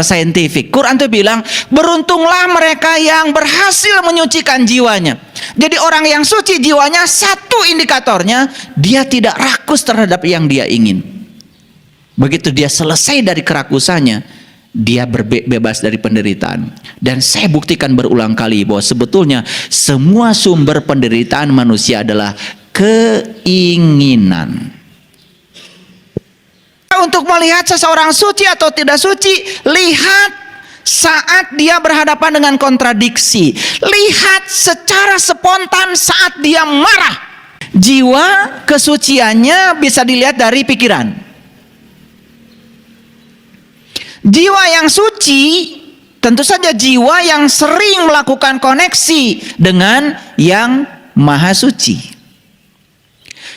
secara saintifik. Quran itu bilang, beruntunglah mereka yang berhasil menyucikan jiwanya. Jadi orang yang suci jiwanya, satu indikatornya, dia tidak rakus terhadap yang dia ingin. Begitu dia selesai dari kerakusannya, dia bebas dari penderitaan. Dan saya buktikan berulang kali bahwa sebetulnya semua sumber penderitaan manusia adalah keinginan. Untuk melihat seseorang suci atau tidak suci, lihat saat dia berhadapan dengan kontradiksi. Lihat secara spontan saat dia marah. Jiwa kesuciannya bisa dilihat dari pikiran. Jiwa yang suci tentu saja jiwa yang sering melakukan koneksi dengan yang maha suci.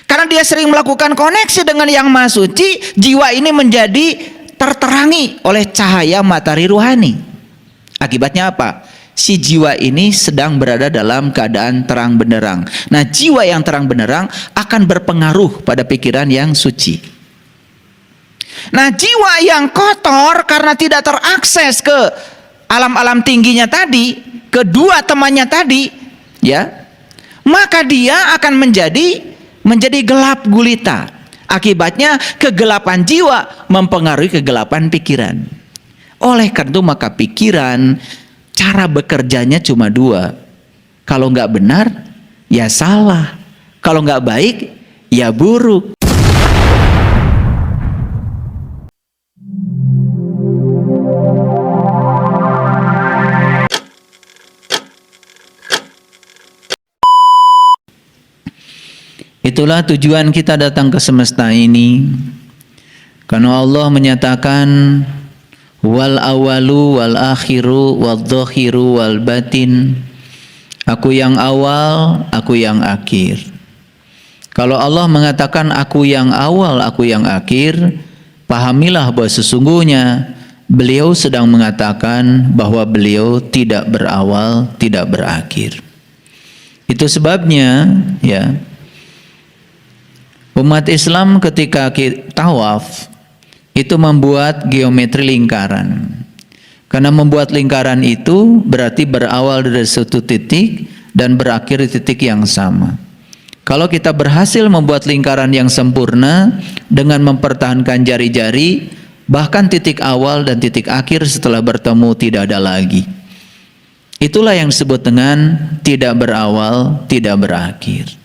Karena dia sering melakukan koneksi dengan yang maha suci, jiwa ini menjadi terterangi oleh cahaya matahari ruhani. Akibatnya apa? Si jiwa ini sedang berada dalam keadaan terang benderang. Nah, jiwa yang terang benderang akan berpengaruh pada pikiran yang suci. Nah, jiwa yang kotor karena tidak terakses ke alam-alam tingginya tadi, kedua temannya tadi, ya, maka dia akan menjadi gelap gulita. Akibatnya kegelapan jiwa mempengaruhi kegelapan pikiran. Oleh karena itu maka pikiran cara bekerjanya cuma dua. Kalau nggak benar ya salah, kalau nggak baik ya buruk. Itulah tujuan kita datang ke semesta ini. Karena Allah menyatakan wal awalu wal akhiru wal dhahiru wal batin. Aku yang awal, aku yang akhir. Kalau Allah mengatakan aku yang awal, aku yang akhir, pahamilah bahwa sesungguhnya beliau sedang mengatakan bahwa beliau tidak berawal, tidak berakhir. Itu sebabnya ya, umat Islam ketika tawaf itu membuat geometri lingkaran. Karena membuat lingkaran itu berarti berawal dari suatu titik dan berakhir di titik yang sama. Kalau kita berhasil membuat lingkaran yang sempurna dengan mempertahankan jari-jari, bahkan titik awal dan titik akhir setelah bertemu tidak ada lagi. Itulah yang disebut dengan tidak berawal, tidak berakhir.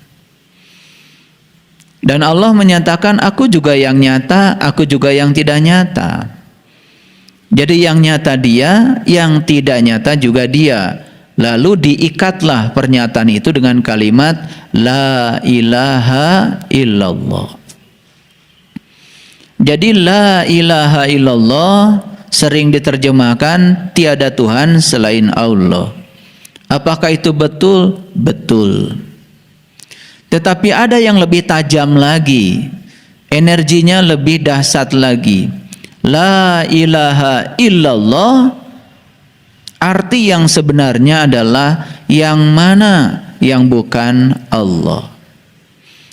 Dan Allah menyatakan aku juga yang nyata, aku juga yang tidak nyata. Jadi yang nyata dia, yang tidak nyata juga dia. Lalu diikatlah pernyataan itu dengan kalimat la ilaha illallah. Jadi la ilaha illallah sering diterjemahkan tiada Tuhan selain Allah. Apakah itu betul? Betul. Tetapi ada yang lebih tajam lagi, energinya lebih dahsyat lagi. La ilaha illallah, arti yang sebenarnya adalah yang mana yang bukan Allah.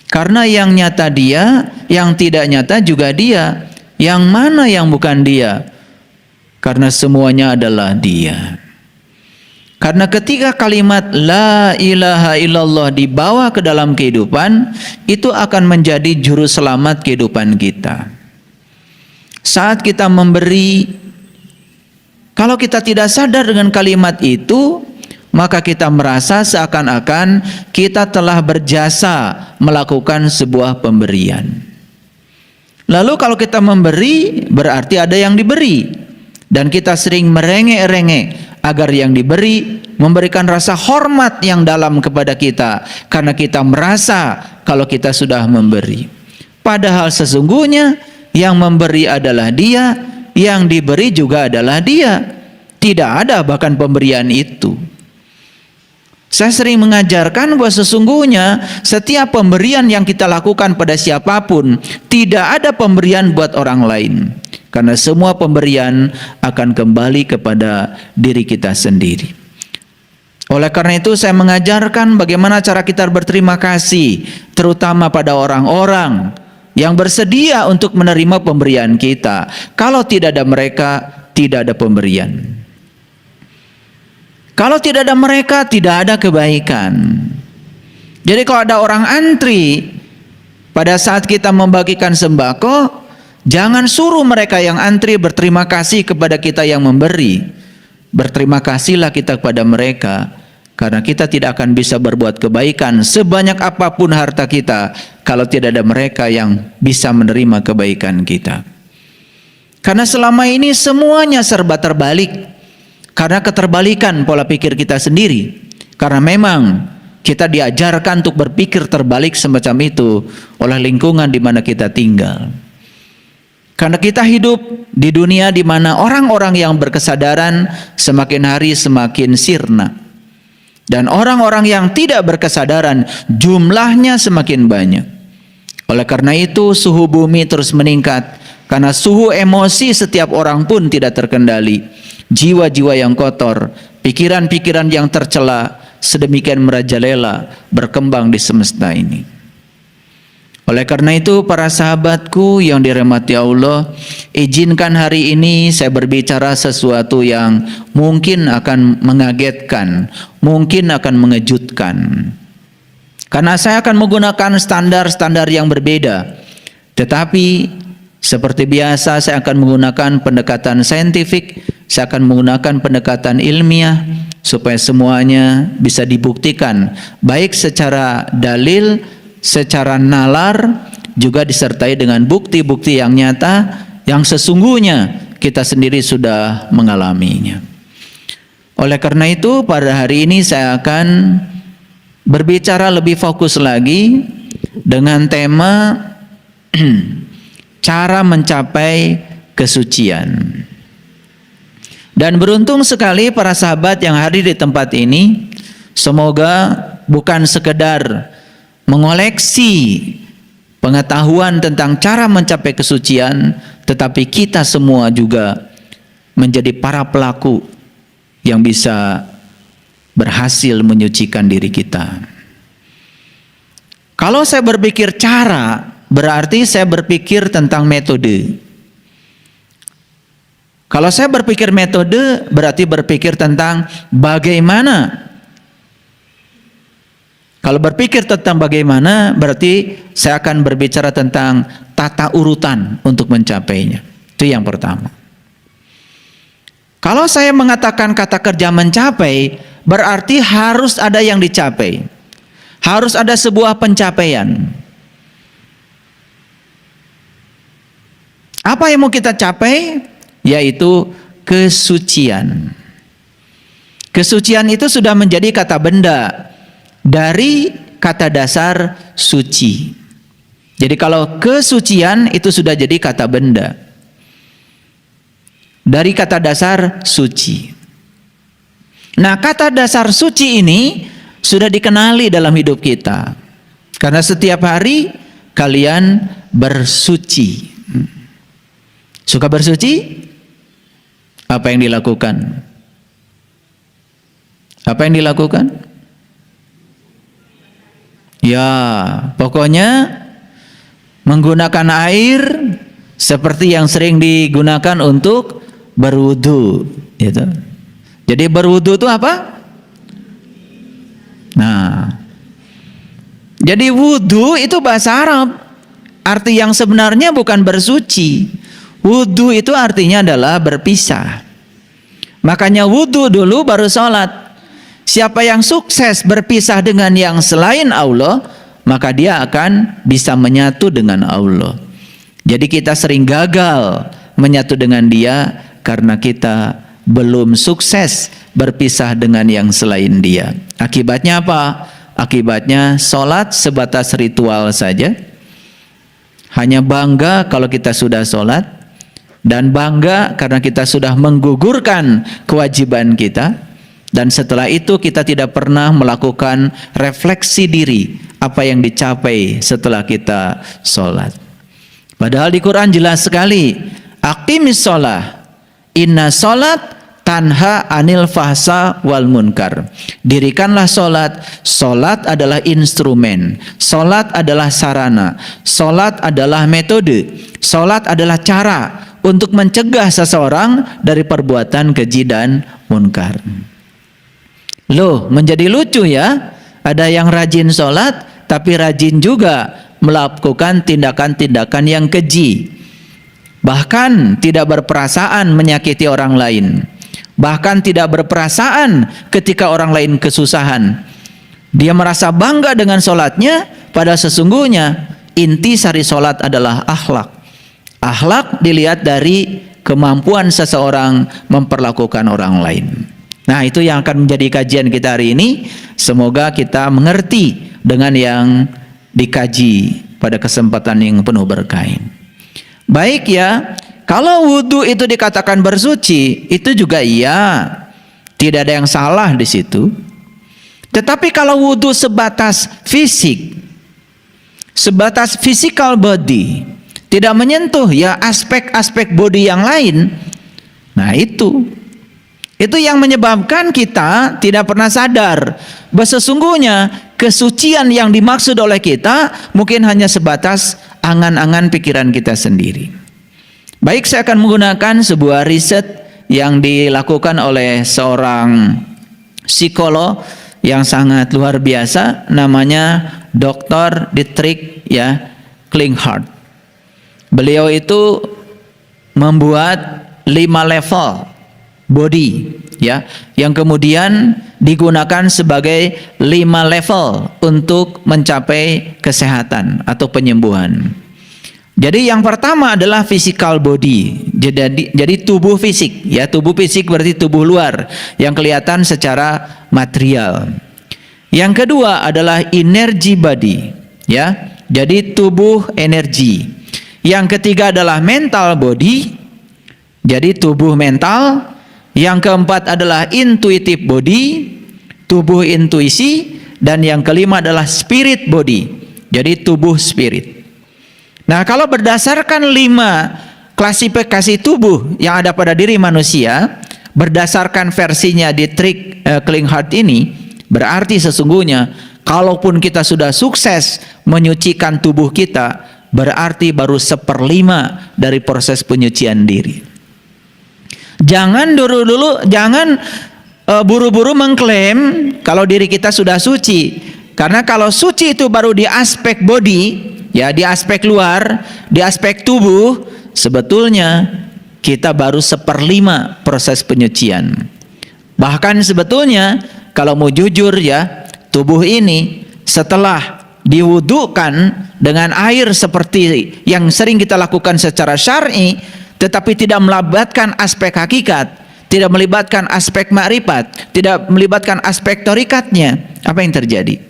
Karena yang nyata dia, yang tidak nyata juga dia. Yang mana yang bukan dia? Karena semuanya adalah dia. Karena ketika kalimat la ilaha illallah dibawa ke dalam kehidupan, itu akan menjadi juru selamat kehidupan kita. Saat kita memberi, kalau kita tidak sadar dengan kalimat itu, maka kita merasa seakan-akan kita telah berjasa melakukan sebuah pemberian. Lalu kalau kita memberi, berarti ada yang diberi. Dan kita sering merengek-rengek agar yang diberi memberikan rasa hormat yang dalam kepada kita, karena kita merasa kalau kita sudah memberi. Padahal sesungguhnya yang memberi adalah dia, yang diberi juga adalah dia. Tidak ada bahkan pemberian itu. Saya sering mengajarkan bahwa sesungguhnya setiap pemberian yang kita lakukan pada siapapun, tidak ada pemberian buat orang lain. Karena semua pemberian akan kembali kepada diri kita sendiri. Oleh karena itu saya mengajarkan bagaimana cara kita berterima kasih, terutama pada orang-orang yang bersedia untuk menerima pemberian kita. Kalau tidak ada mereka, tidak ada pemberian. Kalau tidak ada mereka, tidak ada kebaikan. Jadi kalau ada orang antri pada saat kita membagikan sembako, jangan suruh mereka yang antri berterima kasih kepada kita yang memberi. Berterima kasihlah kita kepada mereka, karena kita tidak akan bisa berbuat kebaikan sebanyak apapun harta kita kalau tidak ada mereka yang bisa menerima kebaikan kita. Karena selama ini semuanya serba terbalik. Karena keterbalikan pola pikir kita sendiri. Karena memang kita diajarkan untuk berpikir terbalik semacam itu oleh lingkungan di mana kita tinggal. Karena kita hidup di dunia di mana orang-orang yang berkesadaran semakin hari semakin sirna. Dan orang-orang yang tidak berkesadaran jumlahnya semakin banyak. Oleh karena itu suhu bumi terus meningkat. Karena suhu emosi setiap orang pun tidak terkendali. Jiwa-jiwa yang kotor, pikiran-pikiran yang tercela, sedemikian merajalela berkembang di semesta ini. Oleh karena itu para sahabatku yang dirahmati Allah, izinkan hari ini saya berbicara sesuatu yang mungkin akan mengagetkan, mungkin akan mengejutkan. Karena saya akan menggunakan standar-standar yang berbeda. Tetapi seperti biasa saya akan menggunakan pendekatan saintifik, saya akan menggunakan pendekatan ilmiah supaya semuanya bisa dibuktikan baik secara dalil, secara nalar, juga disertai dengan bukti-bukti yang nyata yang sesungguhnya kita sendiri sudah mengalaminya. Oleh karena itu pada hari ini saya akan berbicara lebih fokus lagi dengan tema cara mencapai kesucian. Dan beruntung sekali para sahabat yang hadir di tempat ini, semoga bukan sekedar mengoleksi pengetahuan tentang cara mencapai kesucian, tetapi kita semua juga menjadi para pelaku yang bisa berhasil menyucikan diri kita. Kalau saya berpikir cara, berarti saya berpikir tentang metode. Kalau saya berpikir metode, berarti berpikir tentang bagaimana. Kalau berpikir tentang bagaimana, berarti saya akan berbicara tentang tata urutan untuk mencapainya. Itu yang pertama. Kalau saya mengatakan kata kerja mencapai, berarti harus ada yang dicapai. Harus ada sebuah pencapaian. Apa yang mau kita capai? Yaitu kesucian. Kesucian itu sudah menjadi kata benda dari kata dasar suci. Jadi kalau kesucian itu sudah jadi kata benda dari kata dasar suci. Nah, kata dasar suci ini sudah dikenali dalam hidup kita. Karena setiap hari kalian bersuci. Suka bersuci? Apa yang dilakukan? Apa yang dilakukan? Ya, pokoknya menggunakan air seperti yang sering digunakan untuk berwudu, gitu. Jadi berwudu itu apa? Nah, jadi wudu itu bahasa Arab. Arti yang sebenarnya bukan bersuci. Wudu itu artinya adalah berpisah. Makanya wudu dulu baru sholat. Siapa yang sukses berpisah dengan yang selain Allah, maka dia akan bisa menyatu dengan Allah. Jadi kita sering gagal menyatu dengan dia karena kita belum sukses berpisah dengan yang selain dia. Akibatnya apa? Akibatnya sholat sebatas ritual saja. Hanya bangga kalau kita sudah sholat. Dan bangga karena kita sudah menggugurkan kewajiban kita. Dan setelah itu kita tidak pernah melakukan refleksi diri apa yang dicapai setelah kita sholat. Padahal di Quran jelas sekali, aqimis sholah, inna sholat tanha anil fahsa wal munkar. Dirikanlah sholat. Sholat adalah instrumen, sholat adalah sarana, sholat adalah metode, sholat adalah cara untuk mencegah seseorang dari perbuatan keji dan munkar. Loh, menjadi lucu ya. Ada yang rajin sholat, tapi rajin juga melakukan tindakan-tindakan yang keji. Bahkan tidak berperasaan menyakiti orang lain. Bahkan tidak berperasaan ketika orang lain kesusahan. Dia merasa bangga dengan sholatnya, pada sesungguhnya inti sari sholat adalah akhlak. Akhlak dilihat dari kemampuan seseorang memperlakukan orang lain. Nah, itu yang akan menjadi kajian kita hari ini. Semoga kita mengerti dengan yang dikaji pada kesempatan yang penuh berkah. Baik ya, kalau wudhu itu dikatakan bersuci, itu juga iya, tidak ada yang salah di situ. Tetapi kalau wudhu sebatas fisik, sebatas physical body, tidak menyentuh ya aspek-aspek body yang lain, nah itu yang menyebabkan kita tidak pernah sadar bahwa sesungguhnya kesucian yang dimaksud oleh kita mungkin hanya sebatas angan-angan pikiran kita sendiri. Baik, saya akan menggunakan sebuah riset yang dilakukan oleh seorang psikolog yang sangat luar biasa, namanya Dr. Dietrich ya Klinghardt. Beliau itu membuat 5 level body ya, yang kemudian digunakan sebagai 5 level untuk mencapai kesehatan atau penyembuhan. Jadi yang pertama adalah physical body. Jadi tubuh fisik ya, tubuh fisik berarti tubuh luar yang kelihatan secara material. Yang kedua adalah energy body ya. Jadi tubuh energi. Yang ketiga adalah mental body. Jadi tubuh mental. Yang keempat adalah intuitive body, tubuh intuisi, dan yang kelima adalah spirit body. Jadi tubuh spirit. Nah, kalau berdasarkan 5 klasifikasi tubuh yang ada pada diri manusia, berdasarkan versinya Dietrich Klinghardt ini, berarti sesungguhnya kalaupun kita sudah sukses menyucikan tubuh kita, berarti baru 1/5 dari proses penyucian diri. Jangan jangan buru-buru mengklaim kalau diri kita sudah suci. Karena kalau suci itu baru di aspek body, ya di aspek luar, di aspek tubuh, sebetulnya kita baru 1/5 proses penyucian. Bahkan sebetulnya kalau mau jujur ya, tubuh ini setelah diwudukan dengan air seperti yang sering kita lakukan secara syar'i, tetapi tidak melibatkan aspek hakikat, tidak melibatkan aspek makrifat, tidak melibatkan aspek torikatnya, apa yang terjadi?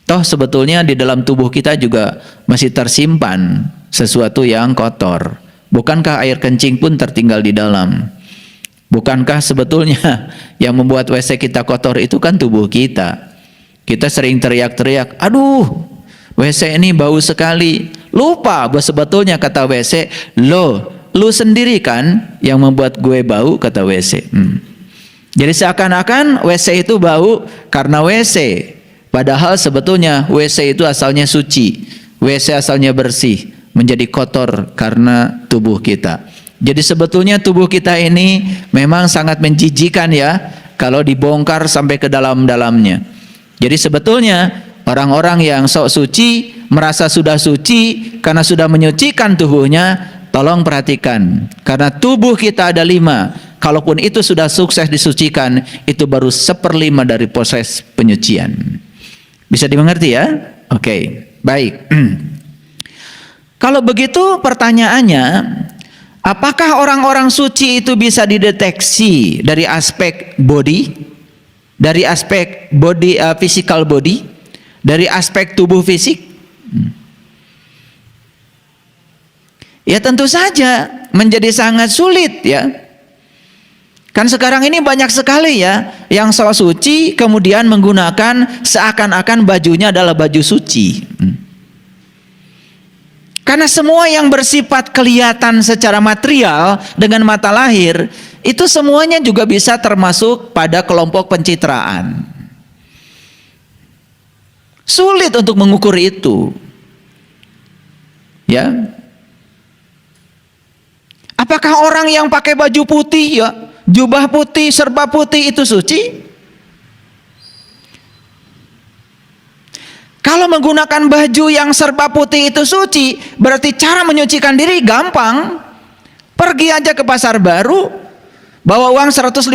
Toh sebetulnya di dalam tubuh kita juga masih tersimpan sesuatu yang kotor. Bukankah air kencing pun tertinggal di dalam? Bukankah sebetulnya yang membuat WC kita kotor itu kan tubuh kita? Kita sering teriak-teriak, aduh WC ini bau sekali. Lupa bahwa sebetulnya kata WC, lu sendiri kan yang membuat gue bau, kata WC. Jadi seakan-akan WC itu bau karena WC. Padahal sebetulnya WC itu asalnya suci. WC asalnya bersih, menjadi kotor karena tubuh kita. Jadi sebetulnya tubuh kita ini memang sangat menjijikan ya, kalau dibongkar sampai ke dalam-dalamnya. Jadi sebetulnya orang-orang yang sok suci, merasa sudah suci karena sudah menyucikan tubuhnya, tolong perhatikan, karena tubuh kita ada 5. Kalaupun itu sudah sukses disucikan, itu baru 1/5 dari proses penyucian. Bisa dimengerti ya? Oke, baik. Kalau begitu pertanyaannya, apakah orang-orang suci itu bisa dideteksi dari aspek body, dari aspek body, physical body, dari aspek tubuh fisik? Ya tentu saja menjadi sangat sulit ya. Kan sekarang ini banyak sekali ya yang sok suci kemudian menggunakan seakan-akan bajunya adalah baju suci. Karena semua yang bersifat kelihatan secara material dengan mata lahir, itu semuanya juga bisa termasuk pada kelompok pencitraan. Sulit untuk mengukur itu. Ya. Apakah orang yang pakai baju putih, ya, jubah putih, serba putih itu suci? Kalau menggunakan baju yang serba putih itu suci, berarti cara menyucikan diri gampang. Pergi aja ke pasar baru, bawa uang 150.000,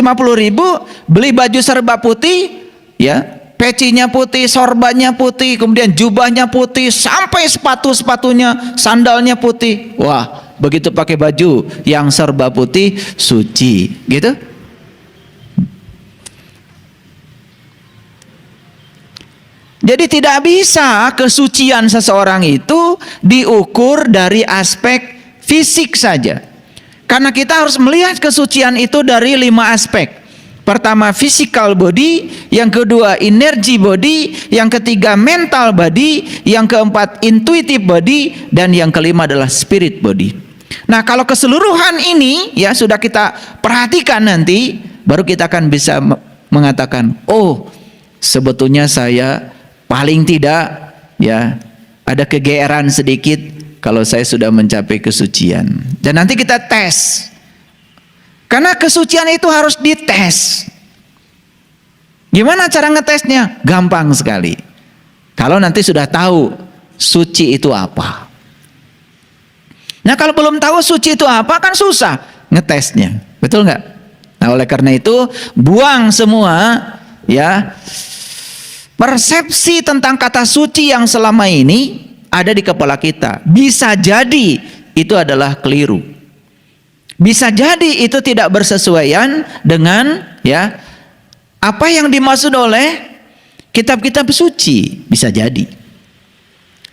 beli baju serba putih, ya, pecinya putih, sorbannya putih, kemudian jubahnya putih, sampai sepatunya, sandalnya putih. Wah, begitu pakai baju yang serba putih, suci, gitu. Jadi tidak bisa kesucian seseorang itu diukur dari aspek fisik saja. Karena kita harus melihat kesucian itu dari 5 aspek. Pertama physical body, yang kedua energy body, yang ketiga mental body, yang keempat intuitive body, dan yang kelima adalah spirit body. Nah, kalau keseluruhan ini ya sudah kita perhatikan nanti, baru kita akan bisa mengatakan, oh, sebetulnya saya paling tidak ya ada kegeeran sedikit kalau saya sudah mencapai kesucian. Dan nanti kita tes. Karena kesucian itu harus dites. Gimana cara ngetesnya? Gampang sekali. Kalau nanti sudah tahu suci itu apa. Nah, kalau belum tahu suci itu apa kan susah ngetesnya. Betul nggak? Nah, oleh karena itu buang semua ya persepsi tentang kata suci yang selama ini ada di kepala kita. Bisa jadi itu adalah keliru. Bisa jadi itu tidak bersesuaian dengan ya apa yang dimaksud oleh kitab-kitab suci. Bisa jadi.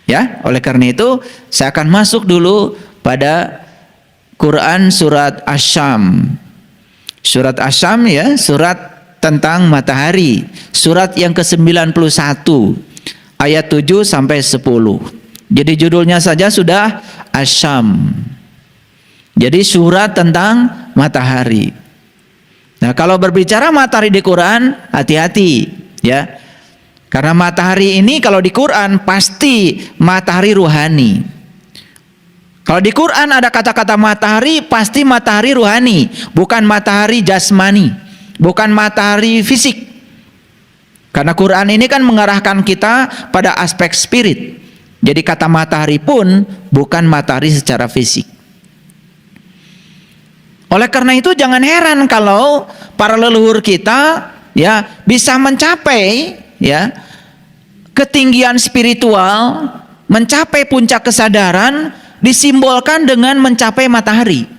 Ya, oleh karena itu saya akan masuk dulu pada Quran surat Asy-Syam. Surat Asy-Syam ya, surat tentang matahari, surat yang ke-91 ayat 7 sampai 10. Jadi judulnya saja sudah Asy-Syam. Jadi surat tentang matahari. Nah, kalau berbicara matahari di Quran, hati-hati ya. Karena matahari ini kalau di Quran pasti matahari ruhani. Kalau di Quran ada kata-kata matahari, pasti matahari ruhani, bukan matahari jasmani. Bukan matahari fisik. Karena Quran ini kan mengarahkan kita pada aspek spirit. Jadi kata matahari pun bukan matahari secara fisik. Oleh karena itu jangan heran kalau para leluhur kita ya bisa mencapai ya ketinggian spiritual, mencapai puncak kesadaran disimbolkan dengan mencapai matahari.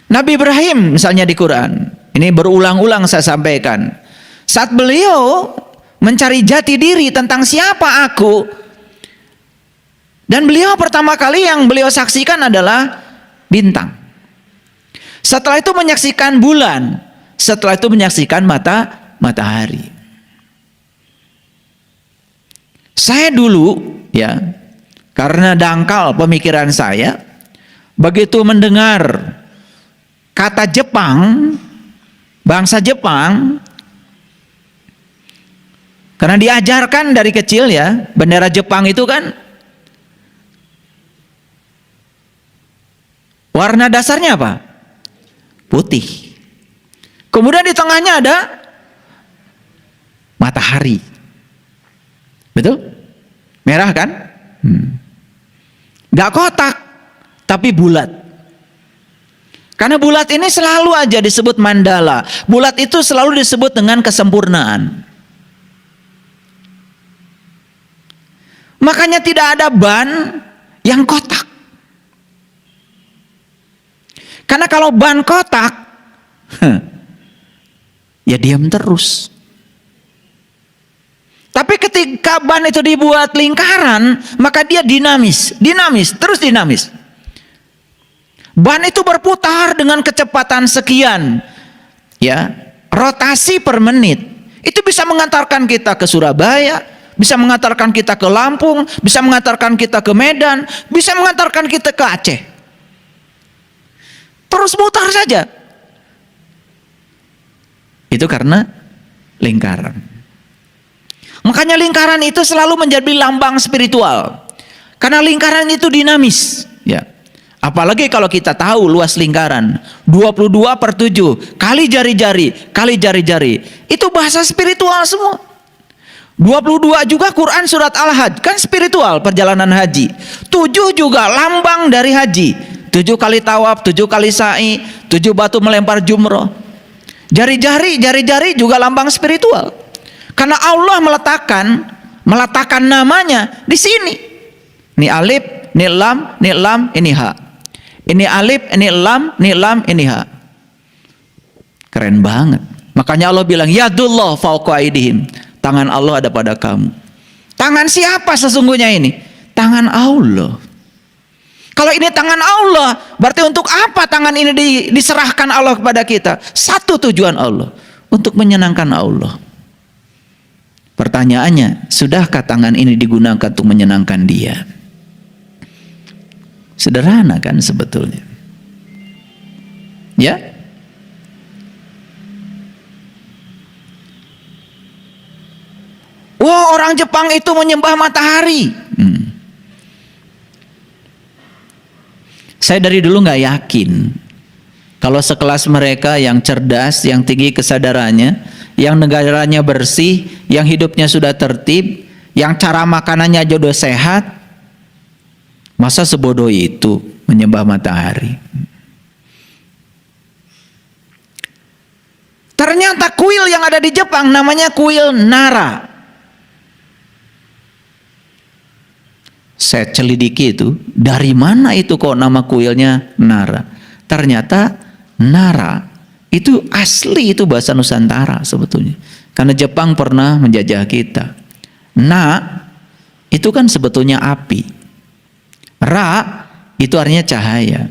Nabi Ibrahim misalnya di Quran, ini berulang-ulang saya sampaikan. Saat beliau mencari jati diri tentang siapa aku, dan beliau pertama kali yang beliau saksikan adalah bintang. Setelah itu menyaksikan bulan, setelah itu menyaksikan matahari. Saya dulu ya, karena dangkal pemikiran saya, begitu mendengar kata Jepang, bangsa Jepang, karena diajarkan dari kecil ya, bendera Jepang itu kan warna dasarnya apa? Putih. Kemudian di tengahnya ada matahari. Betul? Merah kan? Gak kotak, tapi bulat. Karena bulat ini selalu aja disebut mandala. Bulat itu selalu disebut dengan kesempurnaan. Makanya tidak ada ban yang kotak. Karena kalau ban kotak, ya diam terus. Tapi ketika ban itu dibuat lingkaran, maka dia dinamis, terus dinamis. Ban itu berputar dengan kecepatan sekian, ya, rotasi per menit. Itu bisa mengantarkan kita ke Surabaya, bisa mengantarkan kita ke Lampung, bisa mengantarkan kita ke Medan, bisa mengantarkan kita ke Aceh. Terus mutar saja. Itu karena lingkaran. Makanya lingkaran itu selalu menjadi lambang spiritual. Karena lingkaran itu dinamis, ya. Apalagi kalau kita tahu luas lingkaran 22/7 kali jari-jari. Itu bahasa spiritual semua. 22 juga Quran surat Al-Hajj, kan spiritual perjalanan haji. 7 juga lambang dari haji. 7 kali tawaf, 7 kali sa'i, 7 batu melempar jumroh. Jari-jari juga lambang spiritual. Karena Allah meletakkan namanya di sini. Ini alif, ini lam, ini ha. Ini alif, ini lam, ini ha. Keren banget. Makanya Allah bilang, yadullah fauqa aydihim. Tangan Allah ada pada kamu. Tangan siapa sesungguhnya ini? Tangan Allah. Kalau ini tangan Allah, berarti untuk apa tangan ini diserahkan Allah kepada kita? Satu tujuan Allah, untuk menyenangkan Allah. Pertanyaannya, sudahkah tangan ini digunakan untuk menyenangkan Dia? Sederhana kan sebetulnya. Ya? Wah, orang Jepang itu menyembah matahari. Saya dari dulu nggak yakin kalau sekelas mereka yang cerdas, yang tinggi kesadarannya, yang negaranya bersih, yang hidupnya sudah tertib, yang cara makanannya jodoh sehat, masa sebodoh itu menyembah matahari. Ternyata kuil yang ada di Jepang namanya kuil Nara. Saya celidiki itu, dari mana itu kok nama kuilnya Nara? Ternyata Nara itu asli, itu bahasa Nusantara sebetulnya. Karena Jepang pernah menjajah kita. Na itu kan sebetulnya api. Ra itu artinya cahaya.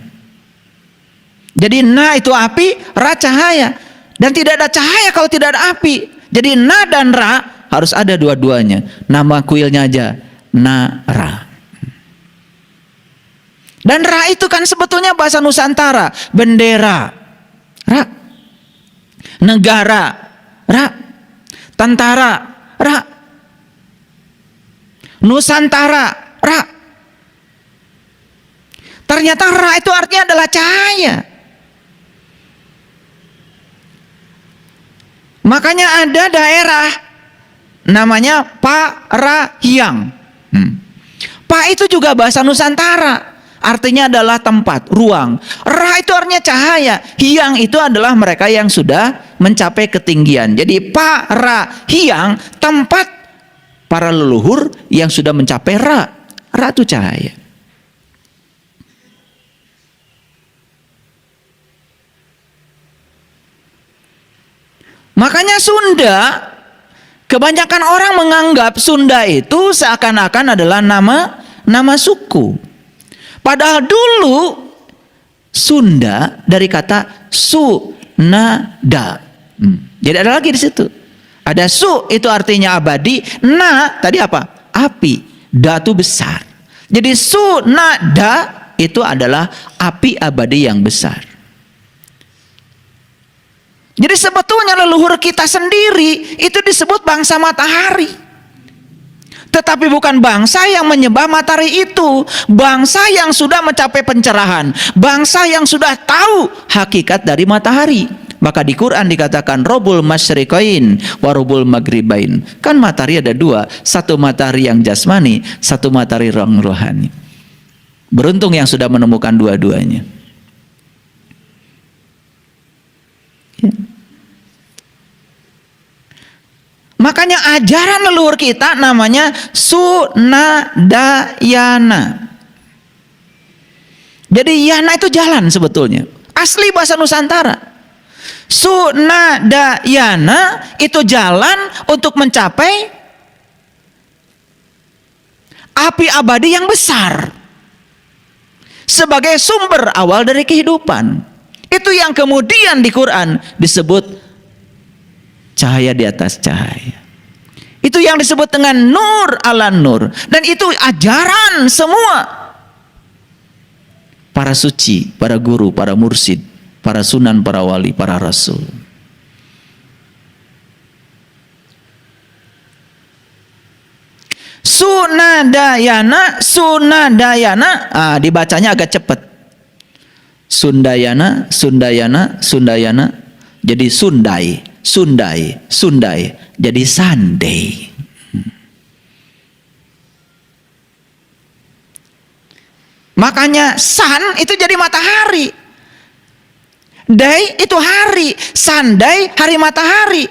Jadi na itu api, ra cahaya. Dan tidak ada cahaya kalau tidak ada api. Jadi na dan ra harus ada dua-duanya. Nama kuilnya aja Nara. Dan ra itu kan sebetulnya bahasa Nusantara. Bendera, ra. Negara, ra. Tentara, ra. Nusantara, ra. Ternyata ra itu artinya adalah cahaya. Makanya ada daerah namanya Parahyang. Pa itu juga bahasa Nusantara. Artinya adalah tempat, ruang. Ra itu artinya cahaya. Hyang itu adalah mereka yang sudah mencapai ketinggian. Jadi Parahyang, tempat para leluhur yang sudah mencapai ra. Ra itu cahaya. Makanya Sunda, kebanyakan orang menganggap Sunda itu seakan-akan adalah nama suku. Padahal dulu Sunda dari kata Sunada. Jadi ada lagi di situ. Ada su itu artinya abadi, na tadi apa? Api. Da itu besar. Jadi Sunada itu adalah api abadi yang besar. Jadi sebetulnya leluhur kita sendiri itu disebut bangsa matahari. Tetapi bukan bangsa yang menyembah matahari itu. Bangsa yang sudah mencapai pencerahan. Bangsa yang sudah tahu hakikat dari matahari. Maka di Quran dikatakan Robul Masyriqain Warubul Maghribain. Kan matahari ada dua. Satu matahari yang jasmani, satu matahari yang rohani. Beruntung yang sudah menemukan dua-duanya. Ya. Makanya ajaran leluhur kita namanya Sunadayana. Jadi yana itu jalan sebetulnya. Asli bahasa Nusantara. Sunadayana itu jalan untuk mencapai api abadi yang besar. Sebagai sumber awal dari kehidupan. Itu yang kemudian di Quran disebut cahaya di atas cahaya. Itu yang disebut dengan nur ala nur. Dan itu ajaran semua para suci, para guru, para mursyid, para sunan, para wali, para rasul. Sunadayana, Sunadayana. Dibacanya agak cepat. Sundayana, Sundayana, Sundayana. Jadi Sundai, Sundai, Sundai. Jadi Sunday. Makanya sun itu jadi matahari. Day itu hari. Sunday hari matahari.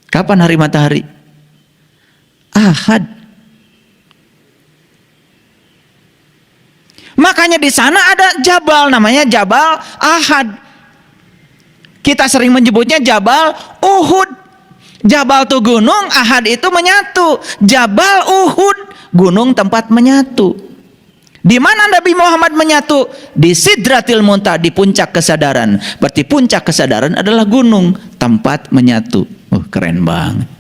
Kapan hari matahari? Ahad. Makanya di sana ada jabal namanya Jabal Ahad. Kita sering menyebutnya Jabal Uhud. Jabal itu gunung, Ahad itu menyatu. Jabal Uhud, gunung tempat menyatu. Di mana Nabi Muhammad menyatu? Di Sidratil Muntaha, di puncak kesadaran. Berarti puncak kesadaran adalah gunung, tempat menyatu. Keren banget.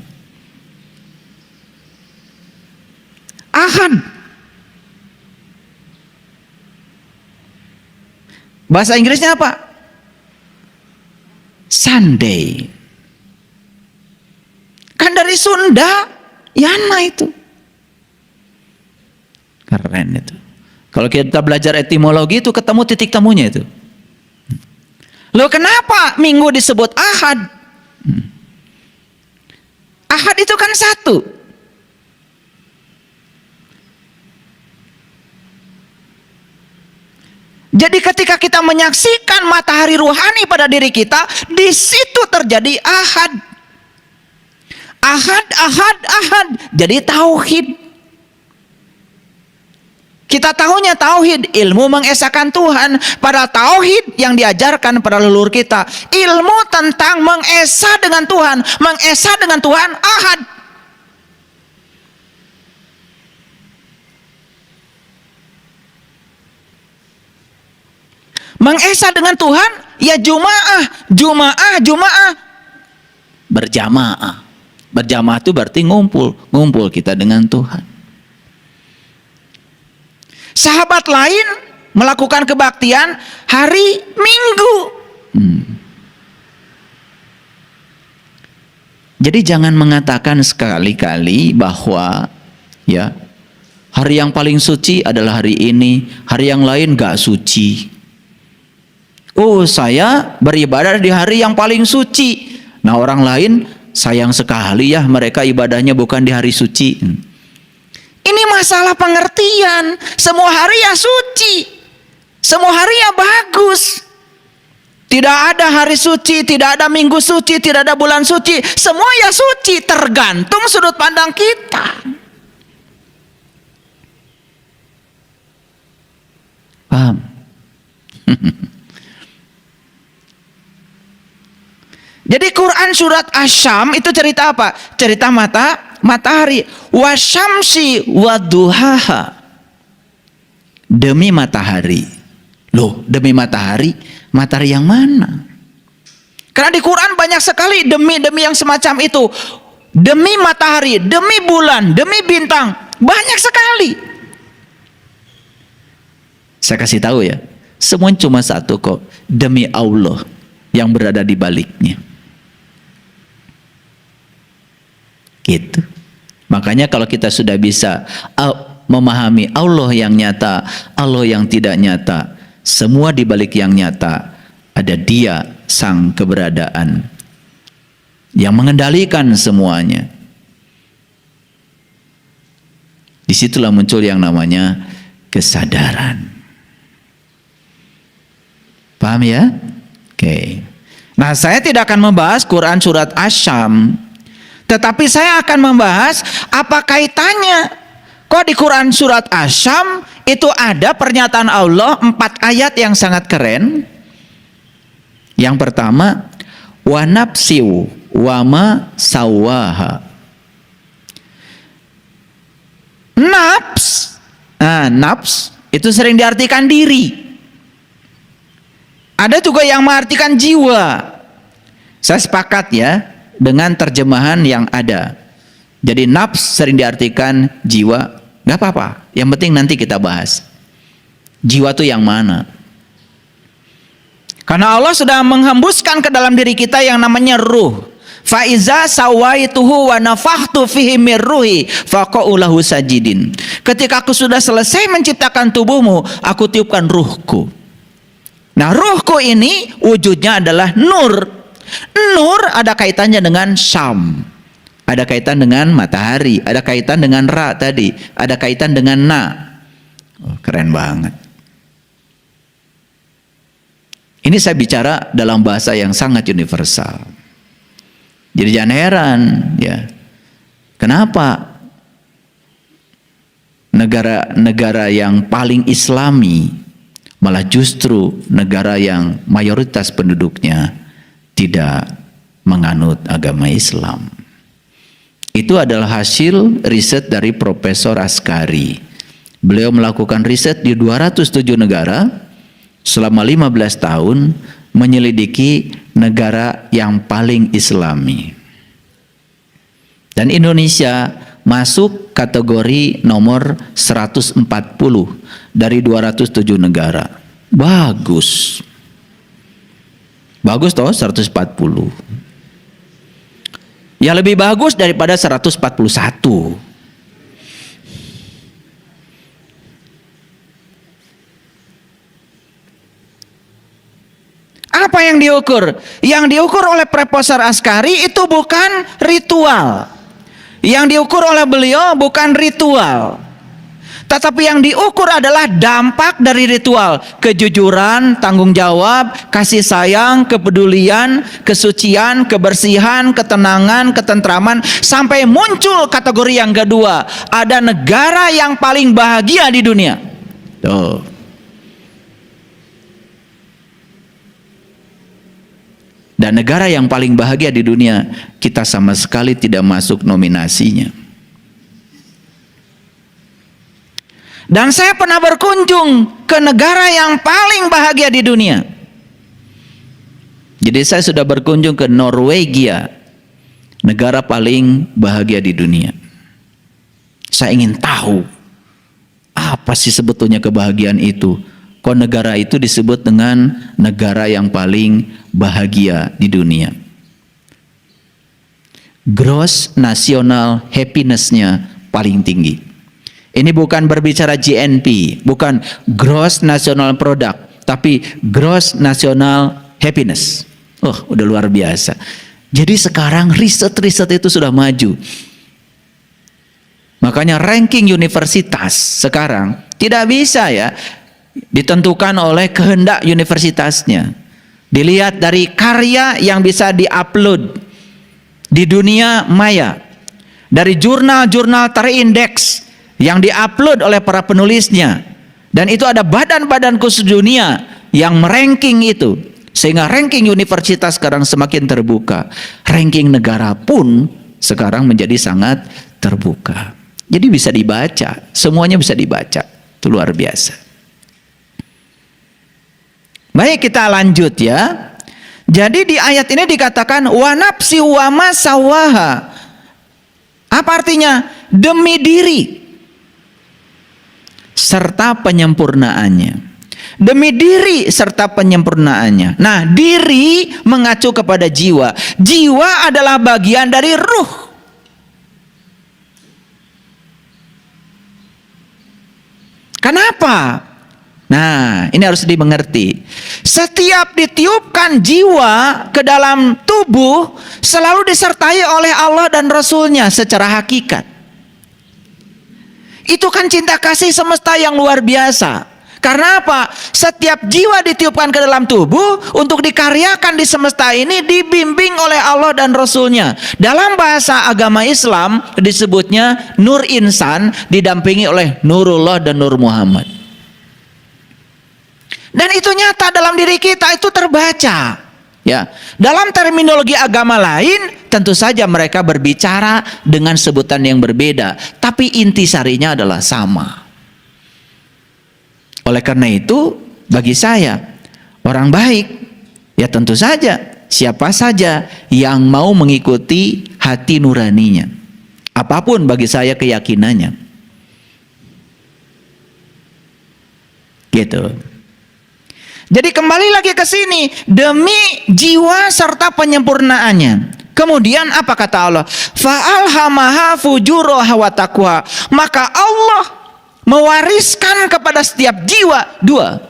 Ahad. Bahasa Inggrisnya apa? Sunday. Kan dari Sunda, Yana itu. Keren itu. Kalau kita belajar etimologi itu ketemu titik temunya itu. Loh kenapa Minggu disebut Ahad? Ahad itu kan satu. Jadi ketika kita menyaksikan matahari ruhani pada diri kita, di situ terjadi Ahad. Ahad, Ahad, Ahad. Jadi tauhid. Kita tahunya tauhid, ilmu mengesahkan Tuhan. Pada tauhid yang diajarkan pada leluhur kita, ilmu tentang mengesah dengan Tuhan. Mengesah dengan Tuhan, Ahad. Mengesah dengan Tuhan, ya Jumaah, Jumaah, Jumaah. Berjamaah. Berjamaah itu berarti ngumpul kita dengan Tuhan. Sahabat lain melakukan kebaktian hari Minggu. Jadi jangan mengatakan sekali-kali bahwa ya hari yang paling suci adalah hari ini, hari yang lain gak suci. Oh, saya beribadah di hari yang paling suci. Nah, orang lain sayang sekali ya mereka ibadahnya bukan di hari suci. Ini masalah pengertian. Semua hari ya suci. Semua hari ya bagus. Tidak ada hari suci, tidak ada minggu suci, tidak ada bulan suci. Semua ya suci, tergantung sudut pandang kita. Paham? Jadi Quran surat Asy-Syam itu cerita apa? Cerita matahari. Wasyamsi waduhaha. Demi matahari. Loh, demi matahari? Matahari yang mana? Karena di Quran banyak sekali demi yang semacam itu. Demi matahari, demi bulan, demi bintang. Banyak sekali. Saya kasih tahu ya. Semua cuma satu kok. Demi Allah yang berada di baliknya. Gitu. Makanya kalau kita sudah bisa memahami Allah yang nyata, Allah yang tidak nyata, semua di balik yang nyata ada Dia sang keberadaan yang mengendalikan semuanya. Disitulah muncul yang namanya kesadaran. Paham ya? Oke. Nah, saya tidak akan membahas Quran surat Asy-Syam. Tetapi saya akan membahas apa kaitannya. Kok di Quran surat Asy-Syam itu ada pernyataan Allah 4 ayat yang sangat keren. Yang pertama, wa nafsiu wa ma sawaha. Nafs itu sering diartikan diri. Ada juga yang mengartikan jiwa. Saya sepakat ya dengan terjemahan yang ada. Jadi nafs sering diartikan jiwa, gak apa-apa. Yang penting nanti kita bahas. Jiwa itu yang mana? Karena Allah sudah menghembuskan ke dalam diri kita yang namanya ruh. Fa iza sawaituhu wa nafakhtu fihi mir ruhi faqa'u lahu sajidin. Ketika aku sudah selesai menciptakan tubuhmu, aku tiupkan ruhku. Nah, ruhku ini wujudnya adalah nur. Nur ada kaitannya dengan syam. Ada kaitan dengan matahari, ada kaitan dengan ra tadi, ada kaitan dengan na. Oh, keren banget. Ini saya bicara dalam bahasa yang sangat universal. Jadi jangan heran ya. Kenapa negara-negara yang paling islami malah justru negara yang mayoritas penduduknya tidak menganut agama Islam. Itu adalah hasil riset dari Profesor Askari. Beliau melakukan riset di 207 negara selama 15 tahun, menyelidiki negara yang paling islami. Dan Indonesia masuk kategori nomor 140 dari 207 negara. Bagus. Bagus toh 140. Ya lebih bagus daripada 141. Apa yang diukur? Yang diukur oleh Profesor Askari itu bukan ritual. Yang diukur oleh beliau bukan ritual. Tetapi yang diukur adalah dampak dari ritual. Kejujuran, tanggung jawab, kasih sayang, kepedulian, kesucian, kebersihan, ketenangan, ketentraman. Sampai muncul kategori yang kedua. Ada negara yang paling bahagia di dunia. Tuh. Dan negara yang paling bahagia di dunia, kita sama sekali tidak masuk nominasinya. Dan saya pernah berkunjung ke negara yang paling bahagia di dunia. Jadi saya sudah berkunjung ke Norwegia, negara paling bahagia di dunia. Saya ingin tahu, apa sih sebetulnya kebahagiaan itu? Kok negara itu disebut dengan negara yang paling bahagia di dunia? Gross national happiness-nya paling tinggi. Ini bukan berbicara GNP, bukan gross national product, tapi gross national happiness. Oh, udah luar biasa. Jadi sekarang riset-riset itu sudah maju. Makanya ranking universitas sekarang tidak bisa ya ditentukan oleh kehendak universitasnya. Dilihat dari karya yang bisa diupload di dunia maya, dari jurnal-jurnal terindeks yang diupload oleh para penulisnya, dan itu ada badan-badan khusus dunia yang meranking itu, sehingga ranking universitas sekarang semakin terbuka. Ranking negara pun sekarang menjadi sangat terbuka. Jadi bisa dibaca, semuanya bisa dibaca. Itu luar biasa. Baik, kita lanjut ya. Jadi di ayat ini dikatakan wa nafsi wa ma sawaha. Apa artinya? Demi diri serta penyempurnaannya. Demi diri serta penyempurnaannya. Nah, diri mengacu kepada jiwa. Jiwa adalah bagian dari ruh. Kenapa? Nah, ini harus dimengerti. Setiap ditiupkan jiwa ke dalam tubuh, selalu disertai oleh Allah dan Rasul-Nya secara hakikat. Itu kan cinta kasih semesta yang luar biasa. Karena apa? Setiap jiwa ditiupkan ke dalam tubuh untuk dikaryakan di semesta ini dibimbing oleh Allah dan Rasul-Nya. Dalam bahasa agama Islam disebutnya Nur Insan, didampingi oleh Nurullah dan Nur Muhammad. Dan itu nyata dalam diri kita, itu terbaca. Ya, dalam terminologi agama lain tentu saja mereka berbicara dengan sebutan yang berbeda, tapi intisarinya adalah sama. Oleh karena itu, bagi saya orang baik, ya tentu saja siapa saja yang mau mengikuti hati nuraninya. Apapun bagi saya keyakinannya. Gitu. Jadi kembali lagi ke sini, demi jiwa serta penyempurnaannya. Kemudian apa kata Allah? Fa'alhamaha fujuraha wa taqwa. Maka Allah mewariskan kepada setiap jiwa dua.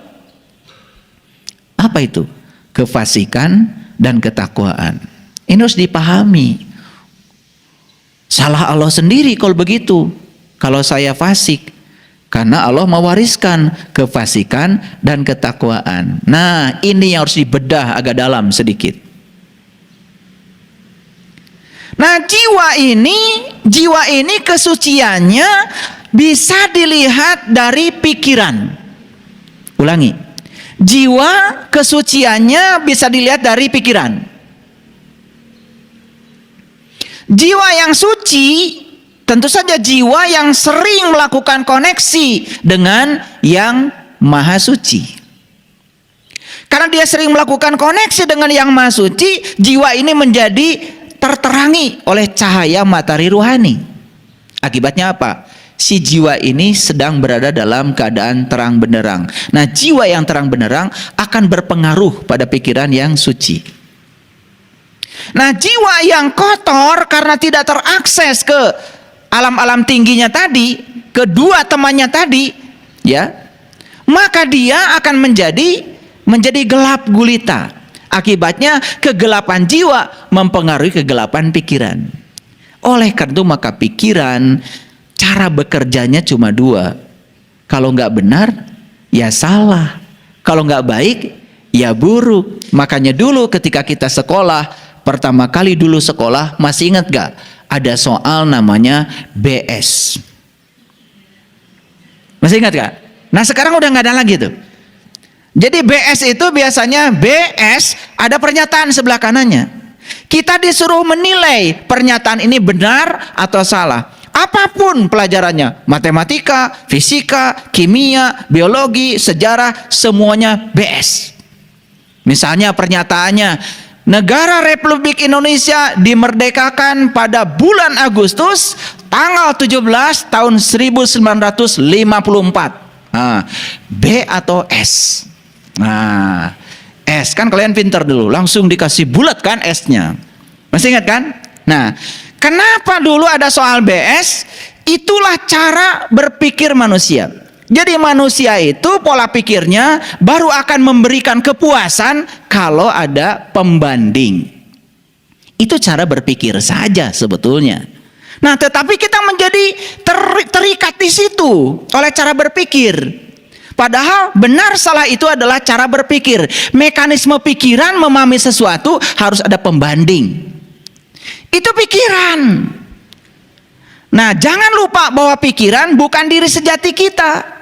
Apa itu? Kefasikan dan ketakwaan. Ini harus dipahami. Salah Allah sendiri kalau begitu. Kalau saya fasik, karena Allah mewariskan kefasikan dan ketakwaan. Nah, ini yang harus dibedah agak dalam sedikit. Nah, jiwa ini kesuciannya bisa dilihat dari pikiran. Ulangi. Jiwa kesuciannya bisa dilihat dari pikiran. Jiwa yang suci tentu saja jiwa yang sering melakukan koneksi dengan yang maha suci. Karena dia sering melakukan koneksi dengan yang maha suci, jiwa ini menjadi terterangi oleh cahaya matahari ruhani. Akibatnya apa? Si jiwa ini sedang berada dalam keadaan terang benderang. Nah, jiwa yang terang benderang akan berpengaruh pada pikiran yang suci. Nah, jiwa yang kotor karena tidak terakses ke alam-alam tingginya tadi, kedua temannya tadi, ya, maka dia akan menjadi gelap gulita. Akibatnya kegelapan jiwa mempengaruhi kegelapan pikiran. Oleh karena itu maka pikiran cara bekerjanya cuma dua. Kalau nggak benar, ya salah. Kalau nggak baik, ya buruk. Makanya dulu ketika kita sekolah, pertama kali dulu sekolah, masih ingat nggak? Ada soal namanya BS. Masih ingat gak? Nah, sekarang udah nggak ada lagi tuh. Jadi BS itu biasanya BS ada pernyataan sebelah kanannya. Kita disuruh menilai pernyataan ini benar atau salah. Apapun pelajarannya, matematika, fisika, kimia, biologi, sejarah, semuanya BS. Misalnya pernyataannya, Negara Republik Indonesia dimerdekakan pada bulan Agustus tanggal 17 tahun 1954. Nah, B atau S? Nah, S kan kalian pintar dulu, langsung dikasih bulat kan S-nya. Masih ingat kan? Nah, kenapa dulu ada soal BS? Itulah cara berpikir manusia. Jadi manusia itu pola pikirnya baru akan memberikan kepuasan kalau ada pembanding. Itu cara berpikir saja sebetulnya. Nah, tetapi kita menjadi terikat di situ oleh cara berpikir. Padahal benar salah itu adalah cara berpikir. Mekanisme pikiran memahami sesuatu harus ada pembanding. Itu pikiran. Nah, jangan lupa bahwa pikiran bukan diri sejati kita.